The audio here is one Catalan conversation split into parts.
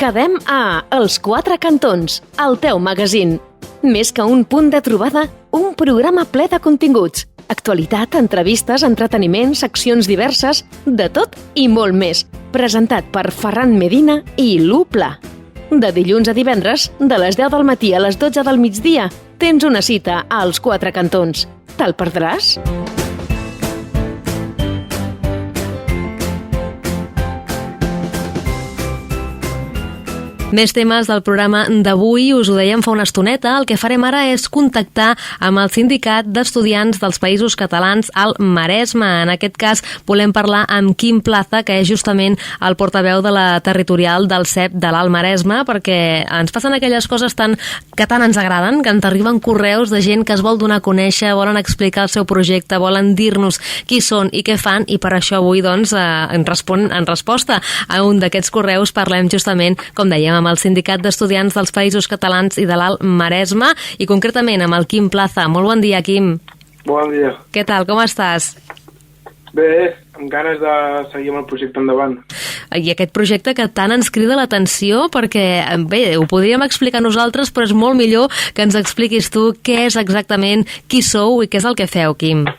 Quedem a Els Quatre Cantons, el teu magazín. Més que un punt de trobada, un programa ple de continguts. Actualitat, entrevistes, entreteniment, seccions diverses, de tot i molt més. Presentat per Ferran Medina i Lu Pla. De dilluns a divendres, de les 10 del matí a les 12 del migdia, tens una cita a Els Quatre Cantons. Te'l perdràs? Més temes del programa d'avui, us ho dèiem fa una estoneta. El que farem ara és contactar amb el Sindicat d'Estudiants dels Països Catalans al Maresme. En aquest cas volem parlar amb Quim Plaza, que és justament el portaveu de la territorial del CEP de l'Alt Maresme, perquè ens passen aquelles coses que tant ens agraden, que ens arriben correus de gent que es vol donar a conèixer, volen explicar el seu projecte, volen dir-nos qui són i què fan, i per això avui doncs, en resposta a un d'aquests correus parlem justament, com dèiem, amb el Sindicat d'Estudiants dels Països Catalans i de l'Alt Maresme, i concretament amb el Quim Plaza. Molt bon dia, Quim. Bon dia. Què tal, com estàs? Bé, amb ganes de seguir amb el projecte endavant. I aquest projecte que tant ens crida l'atenció, perquè, bé, ho podríem explicar nosaltres, però és molt millor que ens expliquis tu què és exactament, qui sou i què és el que feu, Quim.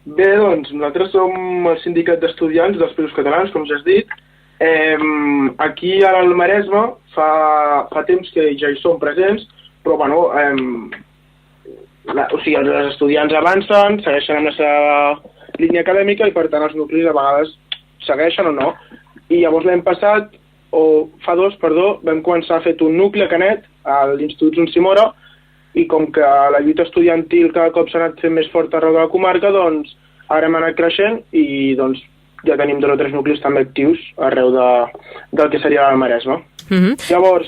Bé, doncs, nosaltres som el Sindicat d'Estudiants dels Països Catalans, com ja has dit. Aquí a l'Alt Maresme fa temps que ja hi som presents, però bueno, els estudiants avancen, segueixen amb la seva línia acadèmica i per tant els nuclis a vegades segueixen o no. I llavors fa dos, vam començar a fer un nucli a Canet, a l'Institut Joan Simora, i com que la lluita estudiantil cada cop s'ha anat fent més forta arreu de la comarca, doncs ara hem anat creixent i doncs ja tenim 2 o 3 nuclis també actius arreu del que seria el Maresme. Llavors,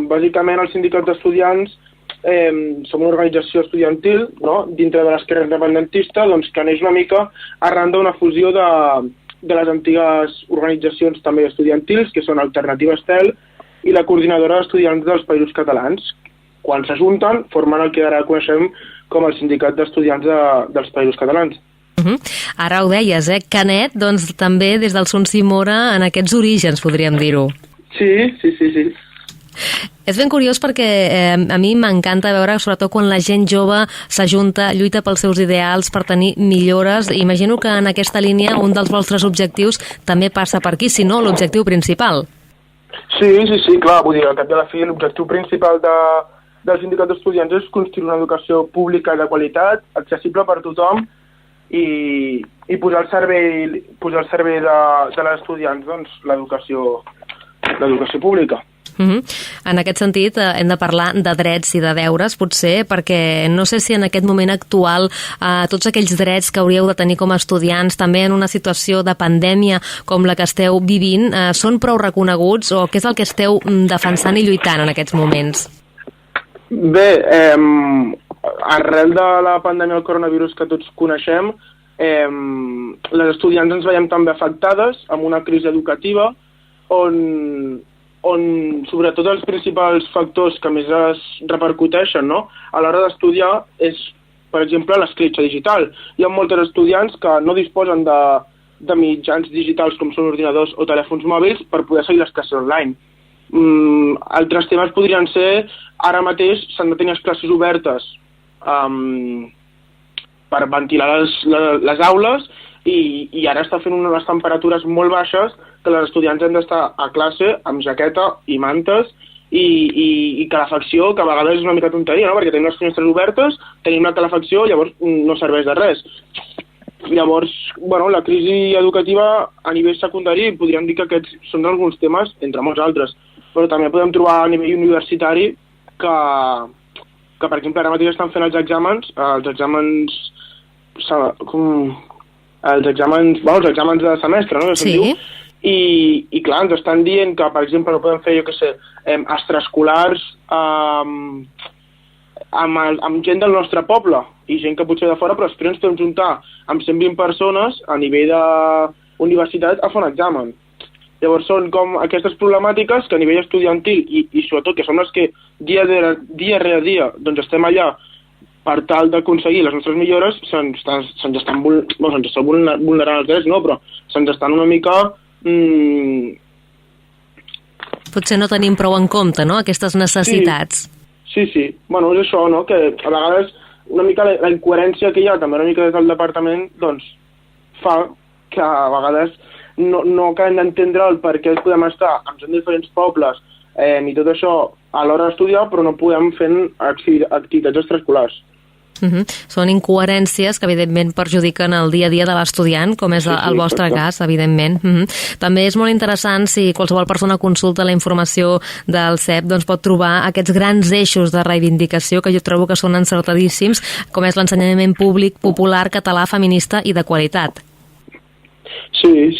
bàsicament el Sindicat d'Estudiants som una organització estudiantil, no?, dintre de l'esquerra independentista, doncs, que neix una mica arran d'una fusió de les antigues organitzacions també estudiantils, que són Alternativa Estel i la Coordinadora d'Estudiants dels Països Catalans. Quan s'ajunten, formen el que ara coneixem com el Sindicat d'Estudiants dels Països Catalans. Ara ho deies, Canet, doncs també des del Son Simora en aquests orígens, podríem dir-ho. Sí. És ben curiós perquè a mi m'encanta veure, sobretot quan la gent jove s'ajunta, lluita pels seus ideals per tenir millores. Imagino que en aquesta línia un dels vostres objectius també passa per aquí, si no l'objectiu principal. Sí, clar, vull dir, al cap de la fi l'objectiu principal del Sindicat d'Estudiants és construir una educació pública de qualitat, accessible per tothom, i posar al servei de les estudiants doncs, l'educació pública. En aquest sentit, hem de parlar de drets i de deures, potser, perquè no sé si en aquest moment actual tots aquells drets que hauríeu de tenir com a estudiants, també en una situació de pandèmia com la que esteu vivint, són prou reconeguts, o què és el que esteu defensant i lluitant en aquests moments? Bé, arrel de la pandèmia del coronavirus que tots coneixem, les estudiants ens veiem també afectades amb una crisi educativa on sobretot els principals factors que més es repercuteixen, no?, a l'hora d'estudiar és, per exemple, l'escletxa digital. Hi ha moltes estudiants que no disposen de mitjans digitals com són ordinadors o telèfons mòbils per poder seguir les classes online. Altres temes podrien ser, ara mateix s'han de tenir les classes obertes per ventilar les aules i ara està fent unes temperatures molt baixes que els estudiants han d'estar a classe amb jaqueta i mantes i calefacció, que a vegades és una mica tonteria, no?, perquè tenim les finestres obertes, tenim la calefacció, llavors no serveix de res. Llavors, la crisi educativa a nivell secundari podríem dir que aquests són alguns temes, entre molts altres, però també podem trobar a nivell universitari que per exemple, ara mateix estan fent els exàmens de semestre, no?, sí. I clar, ens estan dient que, per exemple, no podem fer, extraescolars amb gent del nostre poble i gent que potser de fora, però després ens podem juntar amb 120 persones a nivell d'universitat a fer un examen. Llavors són com aquestes problemàtiques que a nivell estudiantil i sobretot que són les que dia rere dia doncs estem allà per tal d'aconseguir les nostres millores, se'ns estan vulnerant els drets, no, però se'ns estan una mica potser no tenim prou en compte, no?, aquestes necessitats. Sí. Bueno, és això, no?, que a vegades una mica la incoherència que hi ha també una mica des del departament, doncs, fa que a vegades no acabem d'entendre el per què podem estar en diferents pobles i tot això a l'hora d'estudiar, però no podem fer activitats extraescolars. Són incoherències que evidentment perjudiquen el dia a dia de l'estudiant, com és el vostre cas, evidentment. També és molt interessant si qualsevol persona consulta la informació del CEP, doncs pot trobar aquests grans eixos de reivindicació que jo trobo que són encertadíssims, com és l'ensenyament públic, popular, català, feminista i de qualitat. Sí.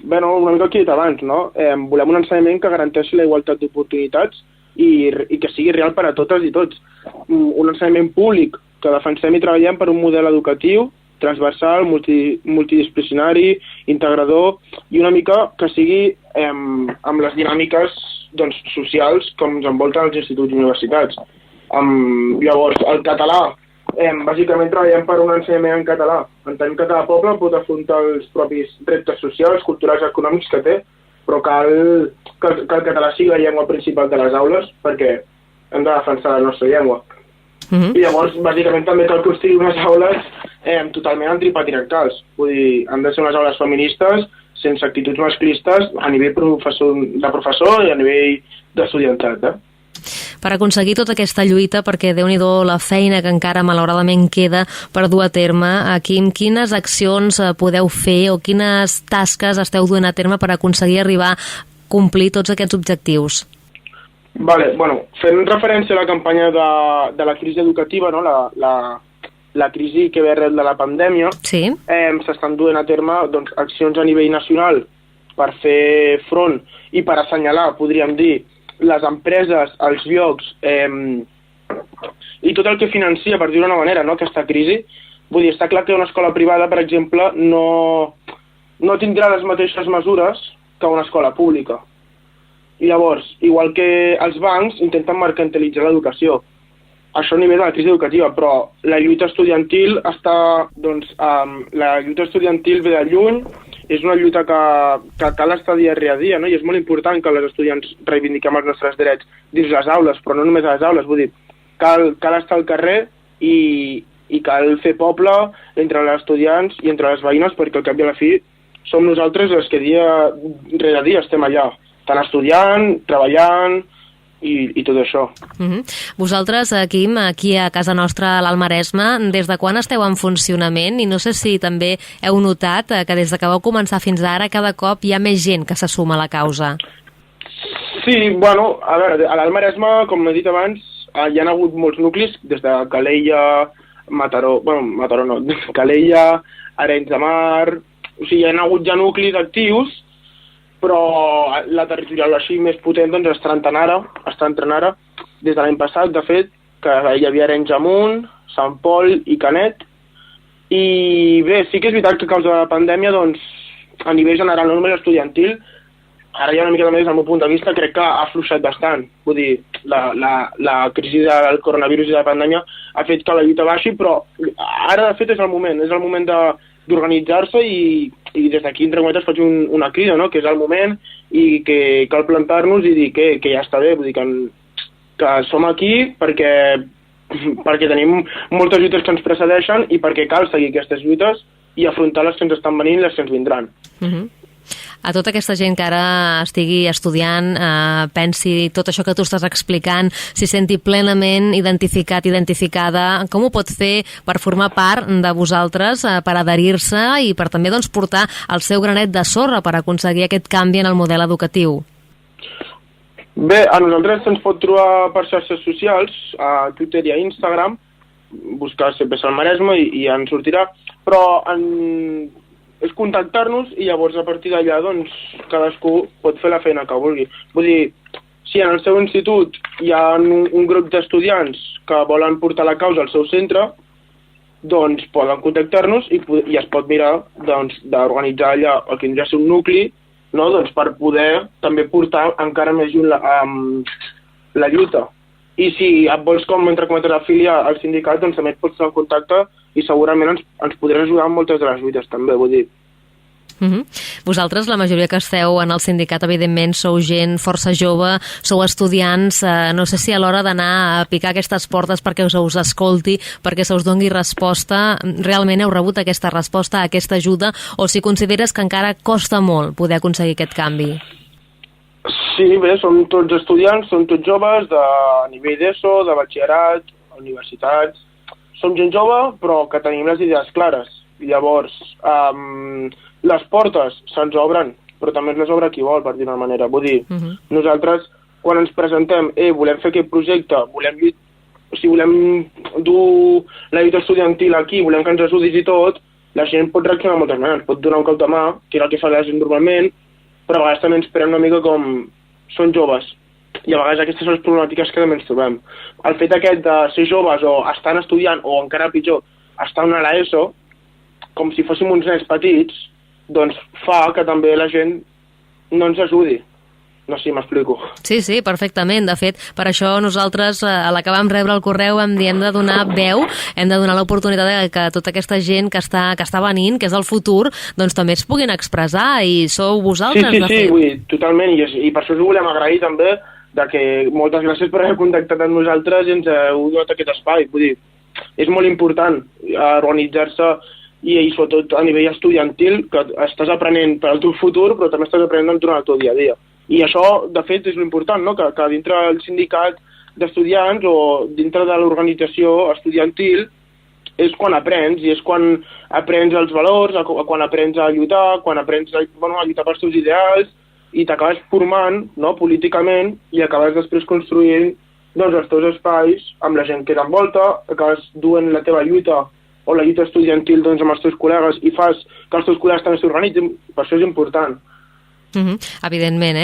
Bueno, una mica el que he dit abans, no? Volem un ensenyament que garanteixi la igualtat d'oportunitats i que sigui real per a totes i tots. Un ensenyament públic que defensem i treballem per un model educatiu transversal, multidisciplinari, integrador i una mica que sigui amb les dinàmiques socials com ens envolten els instituts i universitats. Llavors, el català, bàsicament treballem per un ensenyament en català. Entenem que cada poble pot afrontar els propis reptes socials, culturals i econòmics que té, però cal que el català sigui la llengua principal de les aules perquè hem de defensar la nostra llengua. I llavors, bàsicament, també cal construir unes aules totalment antipatriarcals. Vull dir, han de ser unes aules feministes sense actituds masclistes a nivell de professor i a nivell d'estudiantat. Per aconseguir tota aquesta lluita, perquè Déu-n'hi-do la feina que encara malauradament queda per dur a terme, quines accions podeu fer o quines tasques esteu duent a terme per aconseguir arribar a complir tots aquests objectius? Fent referència a la campanya de la crisi educativa, no? la crisi que ve arrel de la pandèmia, s'estan duent a terme accions a nivell nacional per fer front i per assenyalar, podríem dir, les empreses, els llocs i tot el que financia, per dir-ho d'una manera, no, aquesta crisi. Vull dir, està clar que una escola privada, per exemple, no tindrà les mateixes mesures que una escola pública. I llavors, igual que els bancs, intenten mercantilitzar l'educació. Això a nivell de la crisi educativa, però la lluita estudiantil ve de lluny. És una lluita que cal estar dia a dia, no? I és molt important que els estudiants reivindiquem els nostres drets dins les aules, però no només a les aules. Vull dir, cal estar al carrer i cal fer poble entre els estudiants i entre les veïnes, perquè al cap i a la fi som nosaltres els que dia rere dia estem allà, tant estudiant, treballant i tot això. Vosaltres, Quim, aquí a casa nostra, a l'Alt Maresme, des de quan esteu en funcionament? I no sé si també heu notat que des de que vau començar fins ara cada cop hi ha més gent que se suma a la causa. Sí, bueno, a veure, a l'Alt Maresme, com he dit abans, hi ha hagut molts nuclis, des de Calella, Calella, Arenys de Mar. O sigui, hi ha hagut ja nuclis actius, però la territorial així més potent està entrant ara, des de l'any passat, de fet, que hi havia Arenys Amunt, Sant Pol i Canet. I bé, sí que és veritat que a causa de la pandèmia, a nivell general, no només estudiantil, ara ja una mica també des del meu punt de vista, crec que ha afluixat bastant. Vull dir, la crisi del coronavirus i de la pandèmia ha fet que la lluita baixi, però ara, de fet, és el moment d'organitzar-se i des d'aquí, entre cometes, faig una crida, no? Que és el moment i que cal plantar-nos i dir que ja està bé, vull dir que som aquí perquè tenim moltes lluites que ens precedeixen i perquè cal seguir aquestes lluites i afrontar les que ens estan venint i les que ens vindran. A tota aquesta gent que ara estigui estudiant, pensi tot això que tu estàs explicant, s'hi senti plenament identificada, com ho pot fer per formar part de vosaltres, per adherir-se i per també portar el seu granet de sorra per aconseguir aquest canvi en el model educatiu? Bé, a nosaltres se'ns pot trobar per xarxes socials, a Twitter i a Instagram, buscar CPS al Maresme i ens sortirà, però és contactar-nos i llavors a partir d'allà cadascú pot fer la feina que vulgui. Vull dir, si en el seu institut hi ha un grup d'estudiants que volen portar la causa al seu centre, poden contactar-nos i es pot mirar d'organitzar allà el que hauria de ser un nucli, no? Per poder també portar encara més lluny la lluita. I si et vols, entre cometes, afiliar al sindicat, també et pots estar en contacte i segurament ens podràs ajudar en moltes de les lluites també, vull dir. Vosaltres, la majoria que esteu en el sindicat, evidentment, sou gent força jove, sou estudiants, no sé si a l'hora d'anar a picar aquestes portes perquè se us escolti, perquè se us doni resposta, realment heu rebut aquesta resposta, aquesta ajuda, o si consideres que encara costa molt poder aconseguir aquest canvi? Sí, bé, som tots estudiants, som tots joves, de nivell d'ESO, de batxillerat, universitats. Som gent jove, però que tenim les idees clares. Llavors, les portes se'ns obren, però també les obre qui vol, per dir-ho d'una manera. Vull dir, nosaltres, quan ens presentem, volem fer aquest projecte, volem dur la lluita estudiantil aquí, volem que ens ajudis i tot, la gent pot reaccionar de moltes maneres, pot donar un cop de mà, que és el que fa la gent normalment, però a vegades també ens esperen una mica com són joves, i a vegades aquestes són les problemàtiques que també ens trobem. El fet aquest de ser joves o estar estudiant, o encara pitjor, estar a l'ESO, com si fóssim uns nens petits, doncs fa que també la gent no ens ajudi. No sé si m'explico. Sí, perfectament. De fet, per això nosaltres, a la que vam rebre el correu, hem de donar veu, hem de donar l'oportunitat que tota aquesta gent que està venint, que és el futur, doncs també es puguin expressar, i sou vosaltres, de fet. Sí, vull dir, totalment, i per això us ho volem agrair també, de que moltes gràcies per haver contactat amb nosaltres i ens heu donat aquest espai. Vull dir, és molt important organitzar-se i sobretot a nivell estudiantil, que estàs aprenent per al teu futur, però també estàs aprenent durant el teu dia a dia. I això, de fet, és l'important, no? Que dintre del sindicat d'estudiants o dintre de l'organització estudiantil és quan aprens, i és quan aprens els valors, quan aprens a lluitar, quan aprens a lluitar pels teus ideals, i t'acabes formant, no, políticament, i acabes després construint els teus espais amb la gent que t'envolta, acabes duent la teva lluita o la lluita estudiantil amb els teus col·legues, i fas que els teus col·legues també s'organitzin. Per això és important. Evidentment,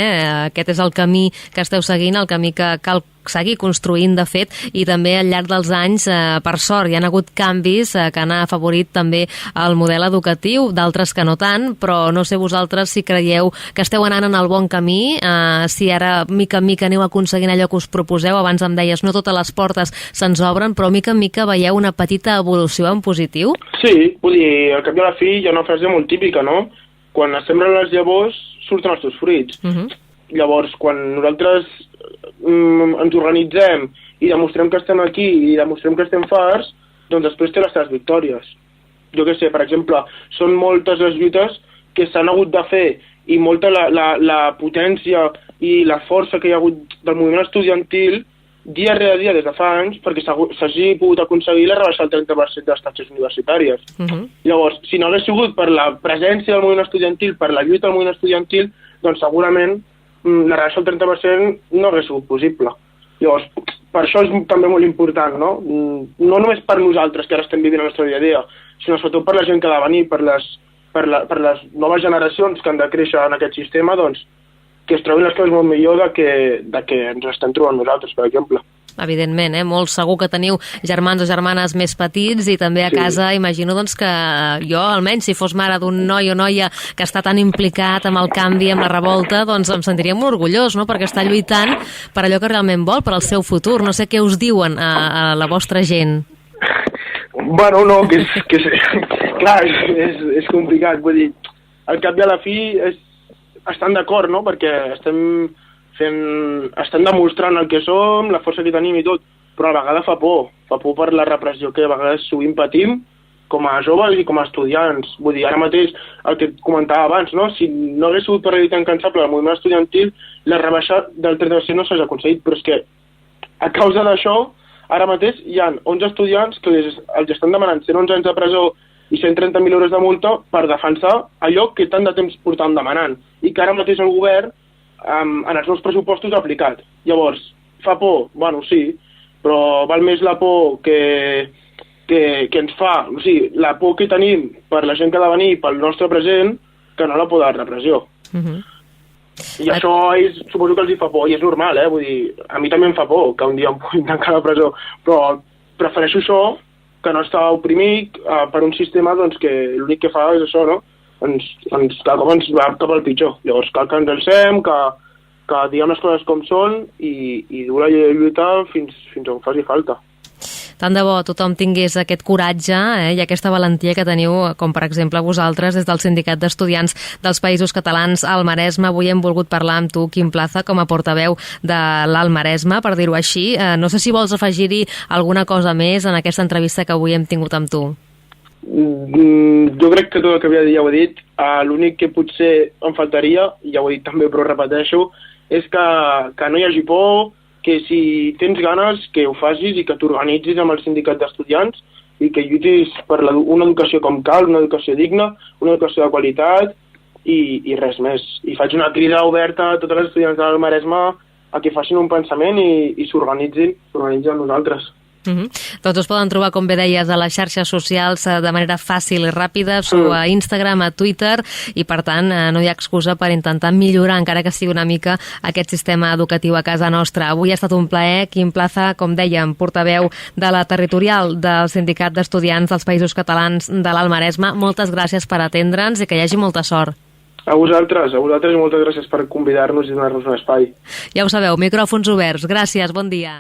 aquest és el camí que esteu seguint, el camí que cal seguir construint, de fet, i també al llarg dels anys, per sort, hi ha hagut canvis que han afavorit també el model educatiu, d'altres que no tant, però no sé vosaltres si creieu que esteu anant en el bon camí, si ara mica en mica aneu aconseguint allò que us proposeu. Abans em deies, no totes les portes se'ns obren, però mica en mica veieu una petita evolució en positiu? Sí, vull dir, al cap i a la fi hi ha una frase molt típica, no? Quan es sembren les llavors, surten els teus fruits. Llavors, quan nosaltres ens organitzem i demostrem que estem aquí i demostrem que estem farts, doncs després té les teves victòries. Jo què sé, per exemple, són moltes les lluites que s'han hagut de fer, i molta la potència i la força que hi ha hagut del moviment estudiantil dia rere dia des de fa anys perquè s'hagi pogut aconseguir la rebaixa del 30% de les taxes universitàries. Llavors, si no hagués sigut per la presència del moviment estudiantil, per la lluita del moviment estudiantil, doncs segurament la rebaixa del 30% no hagués sigut possible. Llavors, per això és també molt important, no? No només per nosaltres, que ara estem vivint el nostre dia a dia, sinó sobretot per la gent que ha de venir, per les noves generacions que han de créixer en aquest sistema, doncs, que es trobin les coses molt millor de que ens estem trobant nosaltres, per exemple. Evidentment, molt segur que teniu germans o germanes més petits, i també a casa imagino doncs, que jo, almenys, si fos mare d'un noi o noia que està tan implicat amb el canvi, amb la revolta, doncs em sentiria molt orgullós, no?, perquè està lluitant per allò que realment vol, per al seu futur. No sé què us diuen a la vostra gent. Bueno, no, que clar, és complicat, vull dir, al cap i a la fi estan d'acord, no?, perquè estem demostrant el que som, la força que tenim i tot, però a la vegada fa por per la repressió que a vegades sovint patim com a joves i com a estudiants. Vull dir, ara mateix, el que comentava abans, no?, si no hagués sigut per la lluita incansable del moviment estudiantil, la rebaixa del 30% no s'hagi aconseguit, però és que a causa d'això, ara mateix hi ha 11 estudiants que els estan demanant 111 anys de presó i 130.000 euros de multa per defensar allò que tant de temps portàvem demanant, i que ara mateix el govern en els nous pressupostos ha aplicat. Llavors, fa por? Bueno, sí, però val més la por que ens fa, o sigui, la por que tenim per la gent que ha de venir, pel nostre present, que no la por de la repressió. I això suposo que els hi fa por, i és normal, vull dir, a mi també em fa por que un dia em puguin tancar a la presó, però prefereixo això que no està oprimit per un sistema doncs, que l'únic que fa és això, no? Cada cop ens va cap al pitjor. Llavors cal que ens alcem, que diguem les coses com són i dur la lluita fins on faci falta. Tant de bo tothom tingués aquest coratge i aquesta valentia que teniu, com per exemple vosaltres, des del Sindicat d'Estudiants dels Països Catalans al Maresme. Avui hem volgut parlar amb tu, Quim Plaza, com a portaveu de l'Alt Maresme, per dir-ho així. No sé si vols afegir-hi alguna cosa més en aquesta entrevista que avui hem tingut amb tu. Jo crec que tot el que havia de dir ja ho he dit. L'únic que potser em faltaria, ja ho he dit també però ho repeteixo, és que no hi hagi por, que si tens ganes que ho facis i que t'organitzis amb el sindicat d'estudiants i que lluitis per una educació com cal, una educació digna, una educació de qualitat i res més. I faig una crida oberta a tots els estudiants del Maresme a que facin un pensament i s'organitzin amb nosaltres. Tots us poden trobar, com bé deies, a les xarxes socials de manera fàcil i ràpida, a Instagram, a Twitter, i per tant no hi ha excusa per intentar millorar, encara que sigui una mica, aquest sistema educatiu a casa nostra. Avui ha estat un plaer. Quim Plaza, com dèiem, portaveu de la territorial del Sindicat d'Estudiants dels Països Catalans de l'Alt Maresme. Moltes gràcies per atendre'ns i que hi hagi molta sort. A vosaltres i moltes gràcies per convidar-nos i donar-nos un espai. Ja ho sabeu, micròfons oberts. Gràcies, bon dia.